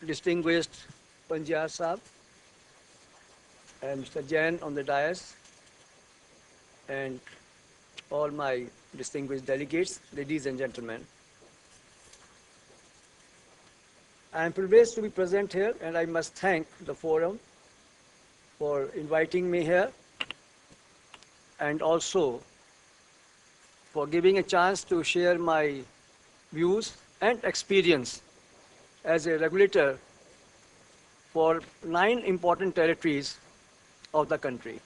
distinguished Panjiyar Saab and Mr. Jain on the dais, and all my distinguished delegates, ladies and gentlemen. I am privileged to be present here, and I must thank the forum for inviting me here and also for giving a chance to share my views and experience as a regulator for 9 important territories of the country.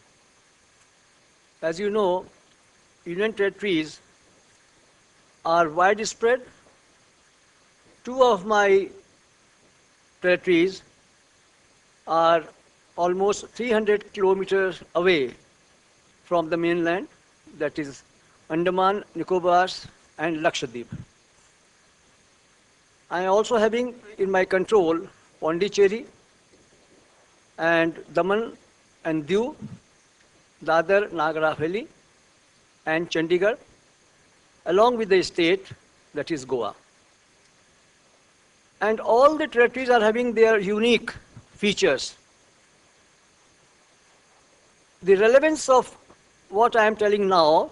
As you know, Union territories are widespread. 2 of my territories are almost 300 kilometers away from the mainland, that is Andaman, Nicobars, and Lakshadweep. I am also having in my control Pondicherry and Daman and Diu, Dadar, Nagar Haveli, and Chandigarh, along with the state, that is Goa. And all the territories are having their unique features. The relevance of what I am telling now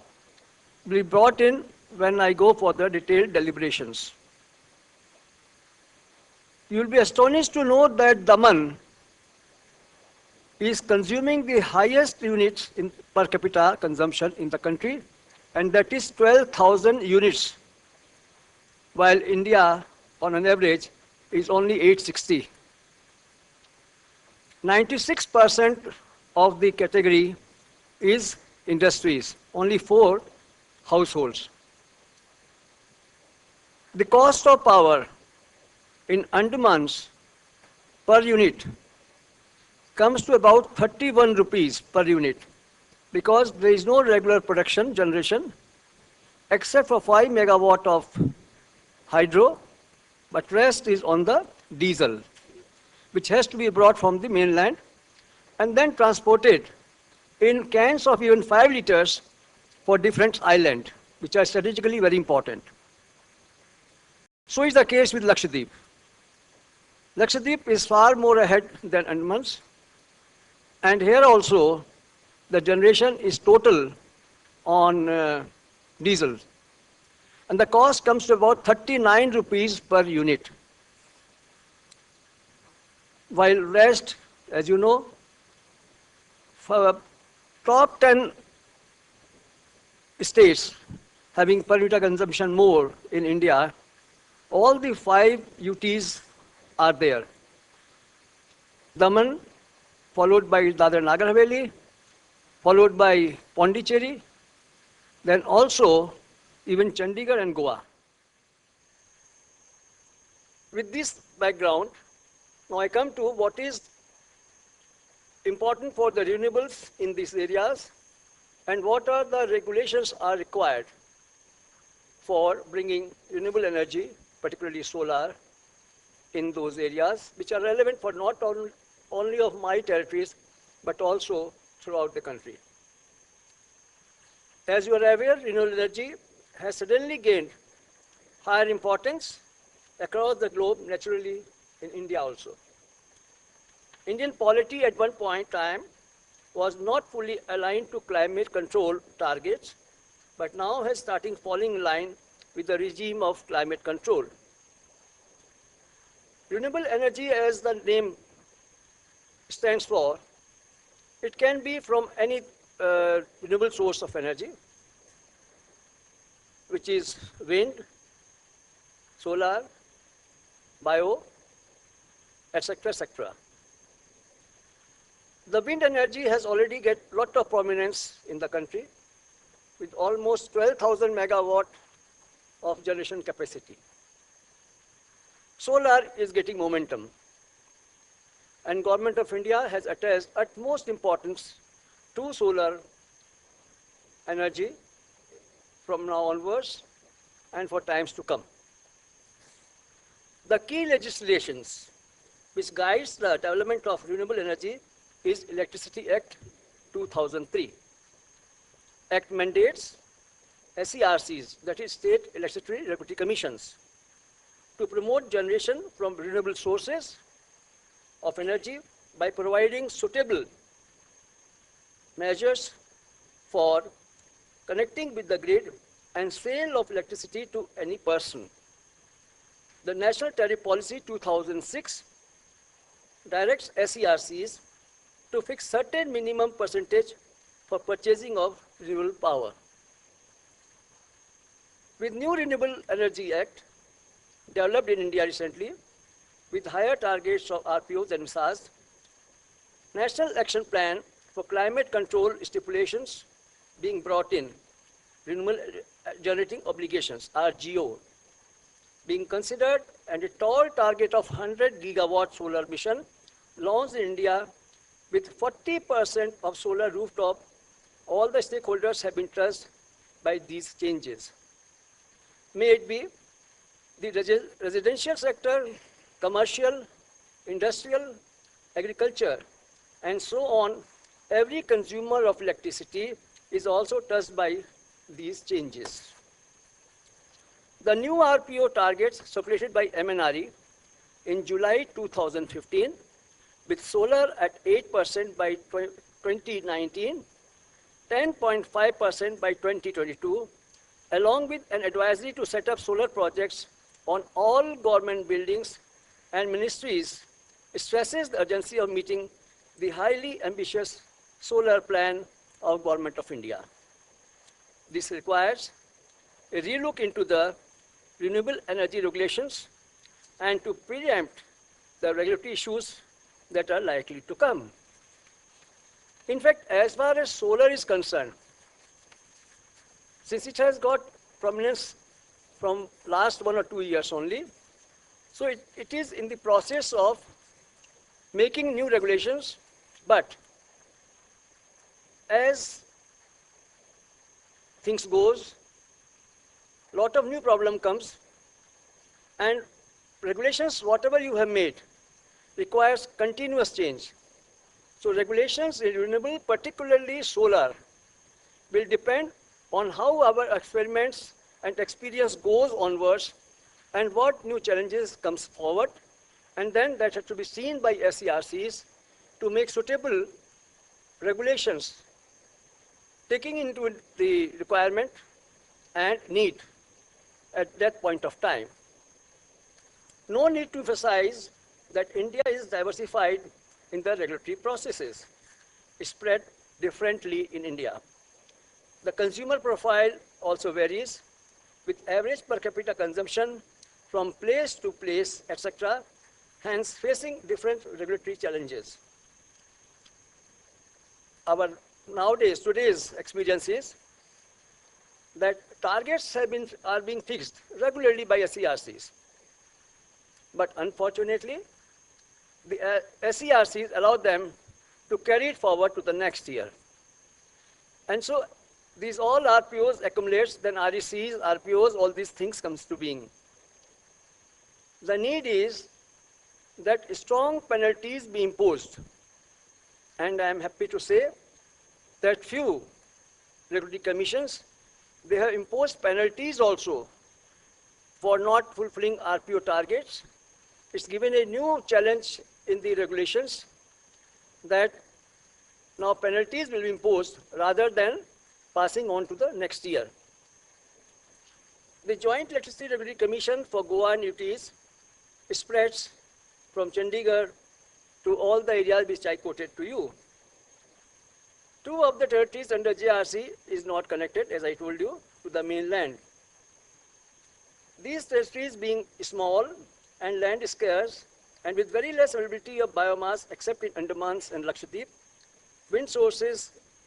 will be brought in when I go for the detailed deliberations. You will be astonished to know that Daman is consuming the highest units in per capita consumption in the country, and that is 12,000 units, while India, on an average, is only 860. 96% of the category is industries, only 4 households. The cost of power in Andamans per unit comes to about 31 rupees per unit, because there is no regular production generation except for 5 megawatt of hydro, but rest is on the diesel, which has to be brought from the mainland and then transported in cans of even 5 liters for different islands, which are strategically very important. So is the case with Lakshadweep. Lakshadweep is far more ahead than Andamans, and here also the generation is total on diesel. And the cost comes to about 39 rupees per unit. While rest, as you know, for top 10 states having per unit consumption more in India, all the 5 UTs are there. Daman, followed by Dadar Nagar Haveli, followed by Pondicherry, then also even Chandigarh and Goa. With this background, now I come to what is important for the renewables in these areas and what are the regulations are required for bringing renewable energy, particularly solar, in those areas, which are relevant for not only of my territories, but also throughout the country. As you are aware, renewable energy has suddenly gained higher importance across the globe, naturally in India also. Indian polity at one point in time was not fully aligned to climate control targets, but now has started falling in line with the regime of climate control. Renewable energy, as the name stands for, it can be from any renewable source of energy, which is wind, solar, bio, etc., etc. The wind energy has already got a lot of prominence in the country, with almost 12,000 megawatt of generation capacity. Solar is getting momentum, and Government of India has attached utmost importance to solar energy from now onwards and for times to come. The key legislations which guides the development of renewable energy is Electricity Act 2003. Act mandates SERCs, that is State Electricity Regulatory Commissions, to promote generation from renewable sources of energy by providing suitable measures for connecting with the grid and sale of electricity to any person. The National Tariff Policy 2006 directs SERCs to fix certain minimum percentage for purchasing of renewable power. With new Renewable Energy Act, developed in India recently, with higher targets of RPOs and MSAs, National Action Plan for Climate Control stipulations being brought in, Renewable Generating Obligations, RGO, being considered, and a tall target of 100 gigawatt solar mission launched in India with 40% of solar rooftop. All the stakeholders have been touched by these changes. May it be the residential sector, commercial, industrial, agriculture, and so on, every consumer of electricity is also touched by these changes. The new RPO targets circulated by MNRE in July 2015, with solar at 8% by 2019, 10.5% by 2022, along with an advisory to set up solar projects on all government buildings and ministries, stresses the urgency of meeting the highly ambitious solar plan of Government of India. This requires a relook into the renewable energy regulations and to preempt the regulatory issues that are likely to come. In fact, as far as solar is concerned, since it has got prominence from last 1 or 2 years only, so it is in the process of making new regulations, but as things goes, lot of new problem comes, and regulations, whatever you have made, requires continuous change. So regulations in renewable, particularly solar, will depend on how our experiments and experience goes onwards and what new challenges comes forward, and then that has to be seen by SERCs to make suitable regulations taking into the requirement and need at that point of time. No need to emphasize that India is diversified in the regulatory processes, spread differently in India. The consumer profile also varies, with average per capita consumption from place to place, etc., hence facing different regulatory challenges. Our today's experience is that targets are being fixed regularly by SERCs. But unfortunately, the SERCs allow them to carry it forward to the next year. And so these all RPOs accumulates, then RECs, RPOs, all these things comes to being. The need is that strong penalties be imposed. And I am happy to say that few regulatory commissions, they have imposed penalties also for not fulfilling RPO targets. It's given a new challenge in the regulations that now penalties will be imposed rather than passing on to the next year. The Joint Electricity Regulatory Commission for Goa and UTs spreads from Chandigarh to all the areas which I quoted to you. 2 of the territories under JRC is not connected, as I told you, to the mainland. These territories being small and land scarce and with very less availability of biomass except in Andamans and Lakshadweep, wind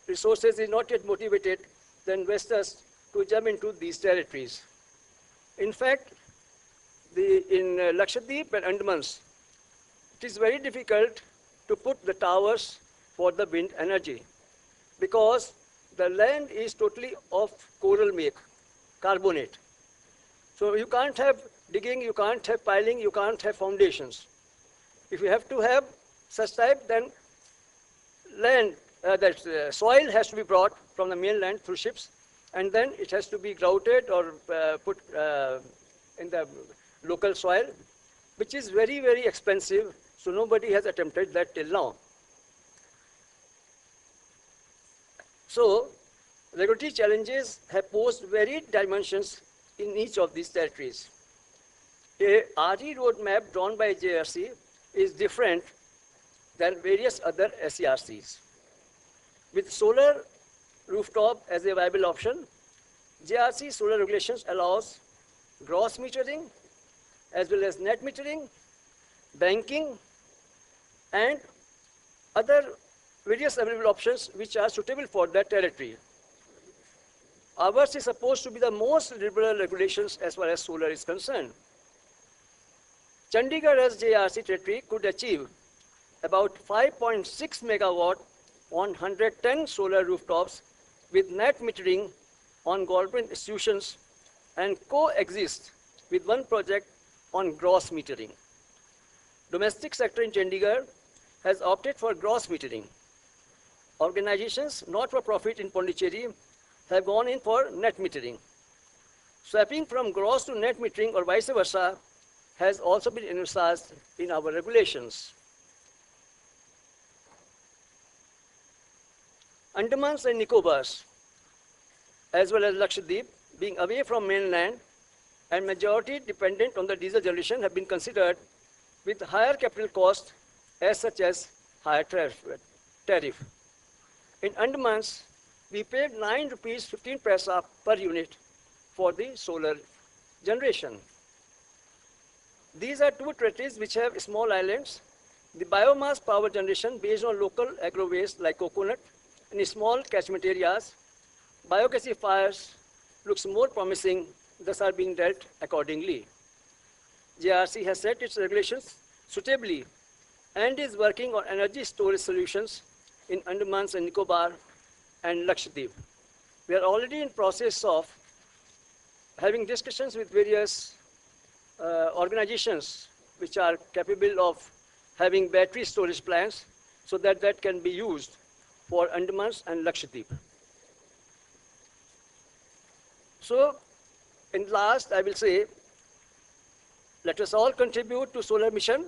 resources is not yet motivated the investors to jump into these territories. In fact, in Lakshadweep and Andamans, it is very difficult to put the towers for the wind energy because the land is totally of coral make, carbonate. So you can't have digging, you can't have piling, you can't have foundations. If you have to have such type, then soil has to be brought from the mainland through ships, and then it has to be grouted or put in the local soil, which is very, very expensive. So nobody has attempted that till now. So regulatory challenges have posed varied dimensions in each of these territories. A RE roadmap drawn by JRC is different than various other SERCs. With solar rooftop as a viable option, JRC solar regulations allows gross metering as well as net metering, banking, and other various available options which are suitable for that territory. Ours is supposed to be the most liberal regulations as far as solar is concerned. Chandigarh as JRC territory could achieve about 5.6 megawatt on 110 solar rooftops with net metering on government institutions and coexist with one project on gross metering. Domestic sector in Chandigarh has opted for gross metering. Organizations not for profit in Pondicherry have gone in for net metering. Swapping from gross to net metering or vice versa has also been envisaged in our regulations. Andamans and Nicobars, as well as Lakshadweep, being away from mainland and majority dependent on the diesel generation, have been considered with higher capital cost as such as higher tariff. In Andamans, we paid 9 rupees 15 paisa per unit for the solar generation. These are two territories which have small islands. The biomass power generation based on local agro waste like coconut in small catchment areas, biogasifiers looks more promising, thus are being dealt accordingly. JRC has set its regulations suitably and is working on energy storage solutions in Andamans and Nicobar and Lakshadweep. We are already in process of having discussions with various organizations which are capable of having battery storage plants so that that can be used for Andamans and Lakshadweep. So, in last, I will say, let us all contribute to solar mission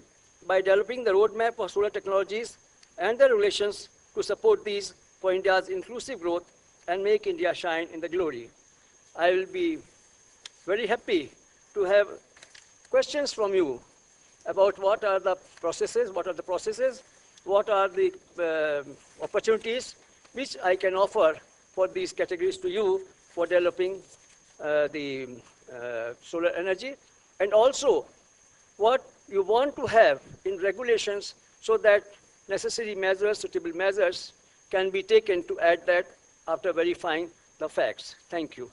by developing the roadmap of solar technologies and the regulations to support these for India's inclusive growth and make India shine in the glory. I will be very happy to have questions from you about what are the processes, what are the opportunities which I can offer for these categories to you for developing the solar energy, and also what you want to have in regulations so that necessary measures, suitable measures can be taken to add that after verifying the facts. Thank you.